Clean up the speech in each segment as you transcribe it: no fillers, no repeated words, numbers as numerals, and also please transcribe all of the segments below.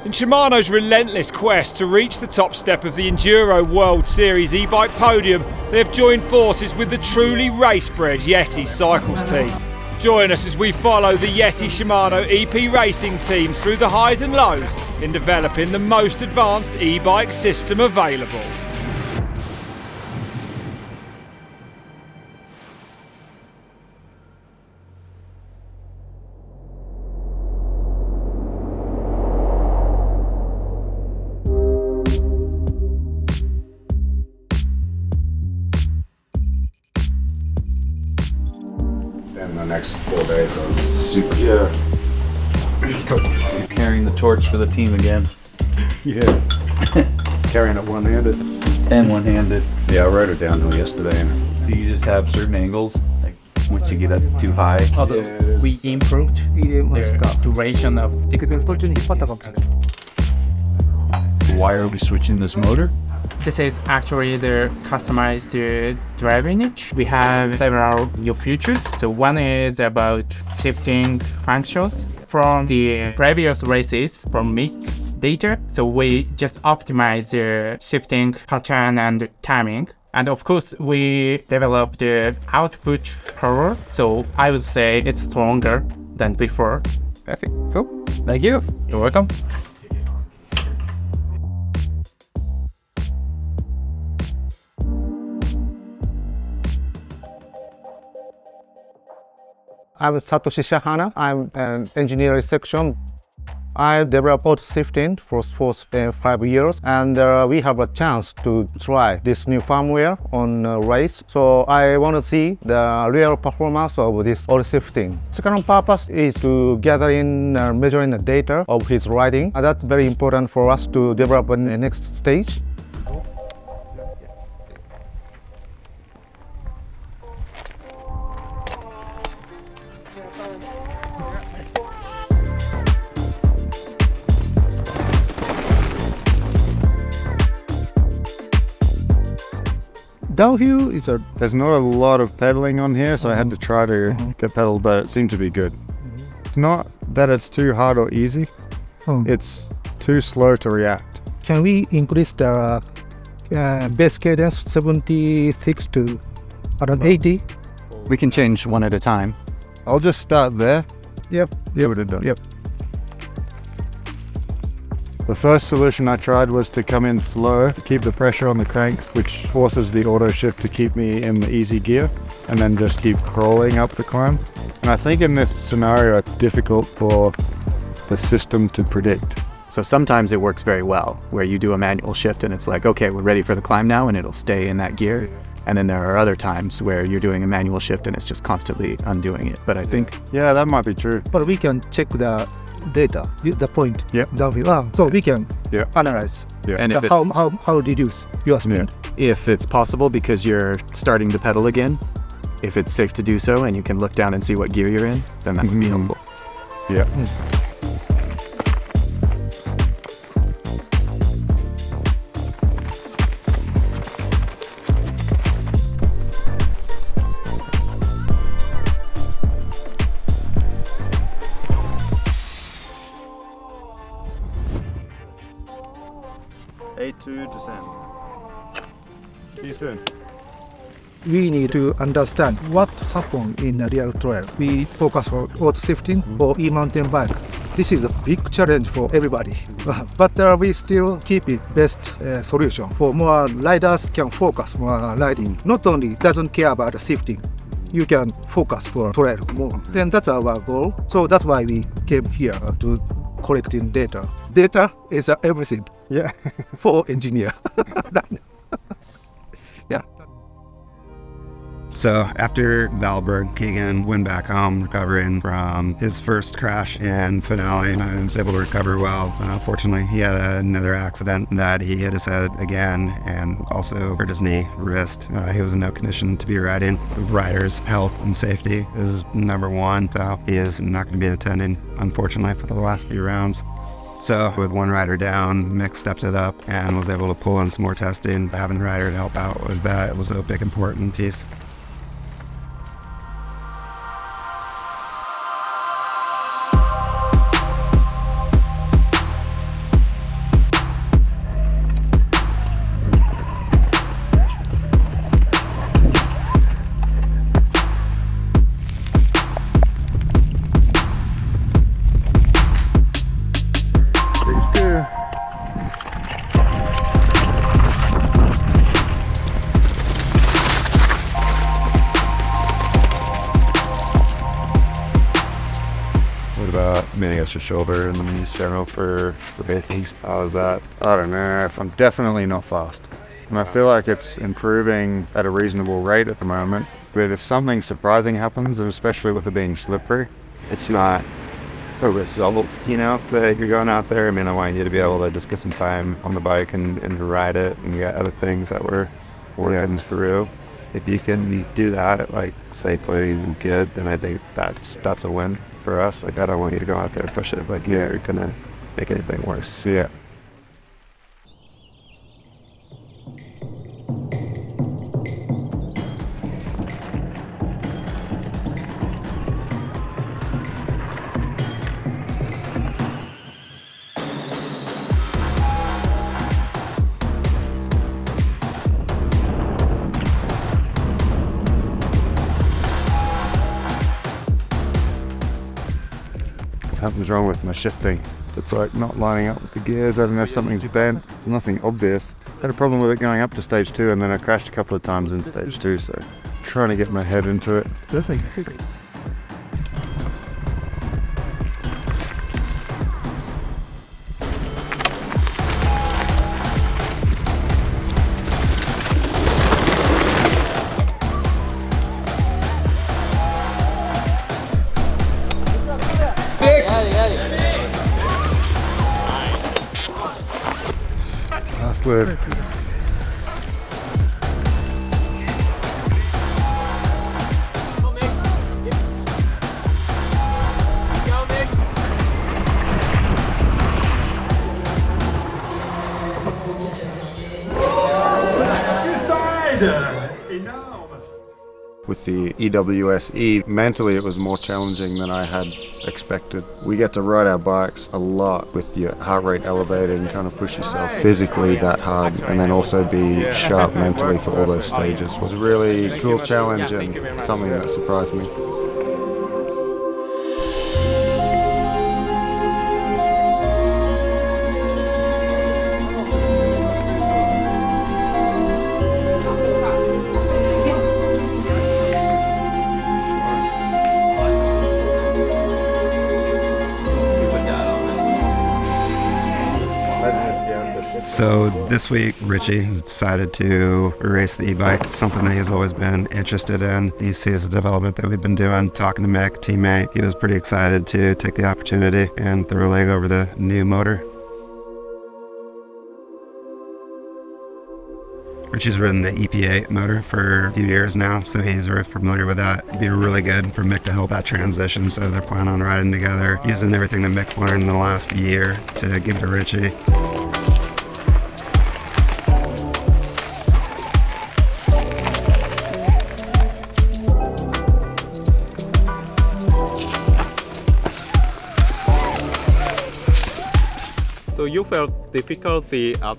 In Shimano's relentless quest to reach the top step of the Enduro World Series e-bike podium, they have joined forces with the truly race-bred Yeti Cycles team. Join us as we follow the Yeti Shimano EP Racing team through the highs and lows in developing the most advanced e-bike system available. In the next 4 days, I was super. Yeah. You're carrying the torch for the team again. Yeah. Carrying it one-handed. And one-handed. Yeah, I rode it downhill yesterday. Do you just have certain angles? Like once you get up too high? Although we improved the duration of Why are we switching this motor? This is actually the customized driving unit. We have several new features. So one is about shifting functions from the previous races from Mick's data. So we just optimize the shifting pattern and timing. And of course, we developed the output power. So I would say it's stronger than before. Perfect. Cool. Thank you. You're welcome. I'm Satoshi Shahana. I'm an engineering section. I developed shifting for 5 years, and we have a chance to try this new firmware on race. So I want to see the real performance of this old shifting. Second purpose is to gather in measuring the data of his riding. That's very important for us to develop in the next stage. Downhill is There's not a lot of pedaling on here, so I had to try to get pedaled, but it seemed to be good. It's not that it's too hard or easy, it's too slow to react. Can we increase the base cadence 76 to around 80? We can change one at a time. I'll just start there. Yep. See what it does. Yep. The first solution I tried was to come in slow, keep the pressure on the cranks, which forces the auto shift to keep me in the easy gear, and then just keep crawling up the climb. And I think in this scenario, it's difficult for the system to predict. So sometimes it works very well, where you do a manual shift and it's like, okay, we're ready for the climb now, and it'll stay in that gear. And then there are other times where you're doing a manual shift and it's just constantly undoing it. But I think... Yeah, that might be true. But we can check the data, the point. Yep. Downhill. So we can analyze. Yeah. And if how reduce your speed. If it's possible, because you're starting to pedal again, if it's safe to do so and you can look down and see what gear you're in, then that would be helpful. Yeah. A2 descent. See you soon. We need to understand what happened in a real trail. We focus on auto shifting for e-mountain bike. This is a big challenge for everybody, but we still keep it best solution for more riders can focus more riding. Not only doesn't care about the shifting, you can focus for trail more. Then that's our goal. So that's why we came here to collecting data. Data is everything. Yeah. For engineer. Yeah. So after Valberg, Keegan went back home recovering from his first crash in Finale, and I was able to recover well. Fortunately, he had another accident that he hit his head again and also hurt his knee, wrist. He was in no condition to be riding. The rider's health and safety is number one, so he is not going to be attending, unfortunately, for the last few rounds. So with one rider down, Mick stepped it up and was able to pull in some more testing. Having a rider to help out with that was a big important piece. mini extra shoulder and then use general for racing. How is that? I don't know. I'm definitely not fast. And I feel like it's improving at a reasonable rate at the moment. But if something surprising happens, and especially with it being slippery, It's not a result, you know, that you're going out there. I mean, I want you to be able to just get some time on the bike and ride it, and you got other things that we're working through. If you can do that, like safely and good, then I think that's a win for us. Like, I don't want you to go out there and push it like you're gonna make anything worse. yeah. Something's wrong with my shifting. It's like not lining up with the gears. I don't know if something's bent. It's nothing obvious. Had a problem with it going up to stage 2, and then I crashed a couple of times in stage 2, so trying to get my head into it. Nothing. Last lip. With the EWS-E, mentally it was more challenging than I had expected. We get to ride our bikes a lot with your heart rate elevated and kind of push yourself physically that hard, and then also be sharp mentally for all those stages. It was a really cool challenge and something that surprised me. So this week, Richie has decided to race the e-bike. It's something that he's always been interested in. He sees the development that we've been doing, talking to Mick, teammate. He was pretty excited to take the opportunity and throw a leg over the new motor. Richie's ridden the EP4 motor for a few years now, so he's very familiar with that. It'd be really good for Mick to help that transition, so they're planning on riding together, using everything that Mick's learned in the last year to give to Richie. So you felt difficulty at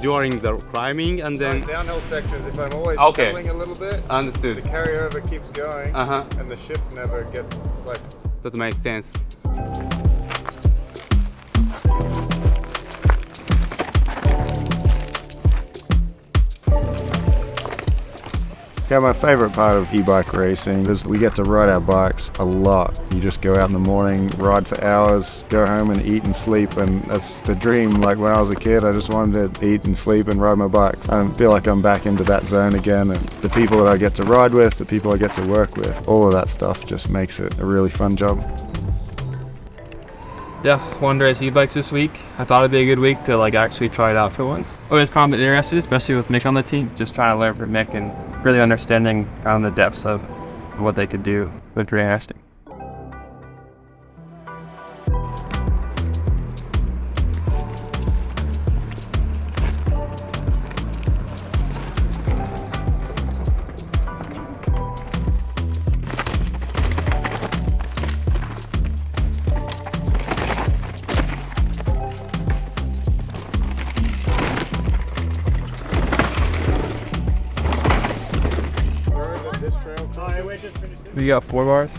during the climbing and then Downhill sections, if I'm always Okay. pedaling a little bit, understood. the carryover keeps going, and the shift never gets like. That makes sense. Yeah, my favorite part of e-bike racing is we get to ride our bikes a lot. You just go out in the morning, ride for hours, go home and eat and sleep, and that's the dream. Like when I was a kid, I just wanted to eat and sleep and ride my bike. I feel like I'm back into that zone again, and the people that I get to ride with, the people I get to work with, all of that stuff just makes it a really fun job. Yeah, wanted to race e-bikes this week. I thought it'd be a good week to actually try it out for once. Always kind of interested, especially with Mick on the team. Just trying to learn from Mick and really understanding kind of the depths of what they could do. But pretty interesting. You got 4 bars?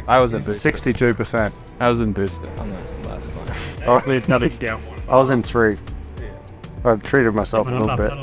I was in boost. 62%. I was in boost on the last one. Hopefully nothing down. I was in 3. I treated myself a little bit.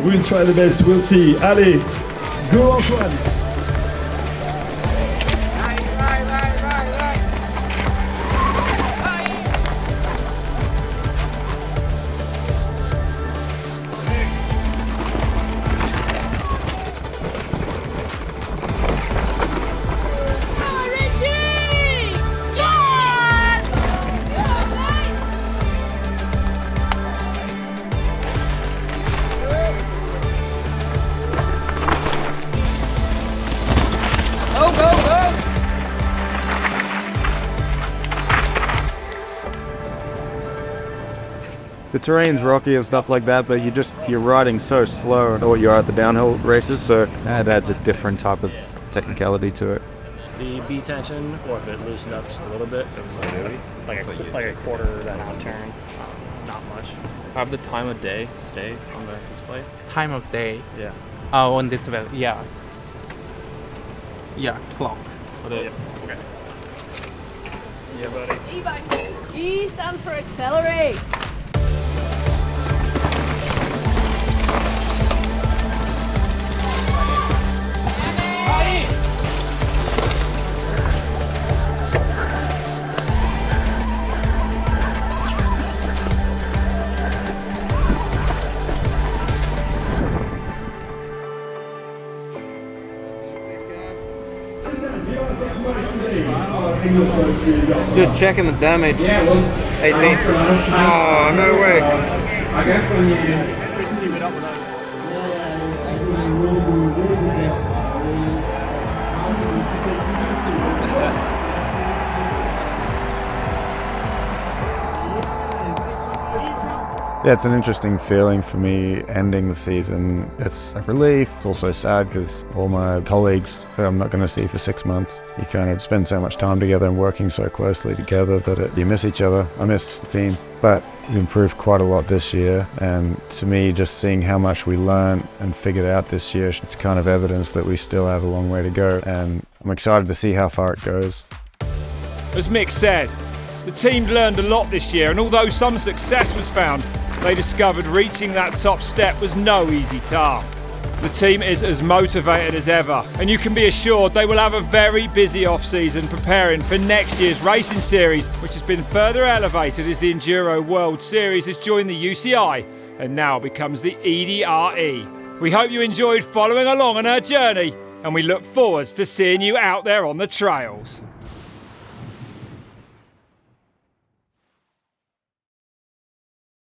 We'll try the best. We'll see. Allez, go Antoine. The terrain's rocky and stuff like that, but you're riding so slow or you are at the downhill races, so that adds a different type of technicality to it. The B tension, or if it loosened up just a little bit, it was like a quarter of that out turn. Not much. Have the time of day stay on the display? Time of day. Yeah. On this well, yeah. Yeah, clock. Yep. Okay. Yeah, buddy. E stands for accelerate. Just checking the damage. 18. Oh, no way. I guess when you keep it up without Yeah, it's an interesting feeling for me ending the season. It's a relief. It's also sad because all my colleagues who I'm not going to see for 6 months, you kind of spend so much time together and working so closely together that you miss each other. I miss the team, but we improved quite a lot this year. And to me, just seeing how much we learned and figured out this year, it's kind of evidence that we still have a long way to go. And I'm excited to see how far it goes. As Mick said, the team learned a lot this year, and although some success was found, they discovered reaching that top step was no easy task. The team is as motivated as ever, and you can be assured they will have a very busy off-season preparing for next year's racing series, which has been further elevated as the Enduro World Series has joined the UCI and now becomes the EDRE. We hope you enjoyed following along on our journey, and we look forward to seeing you out there on the trails.